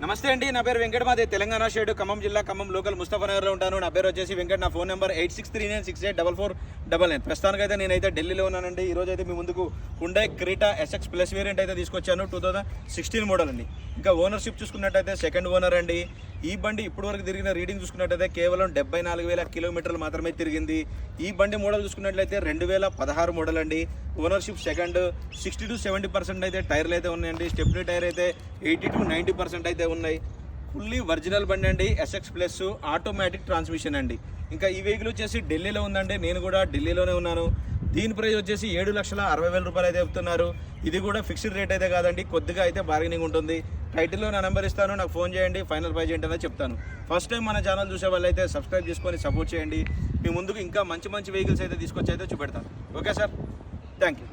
నమస్తే అండి, నా పేరు వెంకట్. మాది తెలంగాణ స్టేట్ ఖమ్మం జిల్లా ఖమ్మం లోకల్ ముస్తఫానగర్లో ఉంటాను. నా పేరు వచ్చేసి వెంకట్. నా ఫోన్ నెంబర్ 8639684499. ప్రస్తుతానికైతే నేనైతే ఢిల్లీలో ఉన్నానండి. ఈరోజు అయితే మీ ముందుకు Hyundai Creta SX plus variant అయితే తీసుకొచ్చాను. 2016 మోడల్ అండి. ఇంకా ఓనర్షిప్ చూసుకున్నట్టయితే సెకండ్ ఓనర్ అండి. ఈ బండి ఇప్పటి వరకు తిరిగిన రీడింగ్ చూసుకున్నట్టయితే కేవలం 74,000 కిలోమీటర్లు మాత్రమే తిరిగింది. ఈ బండి మోడల్ చూసుకున్నట్లయితే 2016 మోడల్ అండి. Ownership second. 60 to 70% అయితే టైర్లు అయితే ఉన్నాయండి. స్టెప్నీ టైర్ అయితే 80 to 90% అయితే ఉన్నాయి. ఫుల్లీ ఒరిజినల్ బండి అండి. SX ప్లస్ ఆటోమేటిక్ ట్రాన్స్మిషన్ అండి. ఇంకా ఈ వెహికల్ వచ్చేసి ఢిల్లీలో ఉందండి. నేను కూడా ఢిల్లీలోనే ఉన్నాను. దీని ప్రైస్ వచ్చేసి 7,60,000 రూపాయలు అయితే చెప్తున్నారు. ఇది కూడా ఫిక్స్డ్ రేట్ అయితే కాదండి, కొద్దిగా అయితే బార్గెనింగ్ ఉంటుంది. టైటిల్లో నా నెంబర్ ఇస్తాను, నాకు ఫోన్ చేయండి. ఫైనల్ ప్రైస్ ఏంటనే చెప్తాను. ఫస్ట్ టైం మన ఛానల్ చూసే వాళ్ళు అయితే సబ్స్క్రైబ్ చేసుకొని సపోర్ట్ చేయండి. మీ ముందుకు ఇంకా మంచి మంచి వెహికల్స్ అయితే తీసుకొచ్చి అయితే చూపెడతాను. Okay sir, thank you.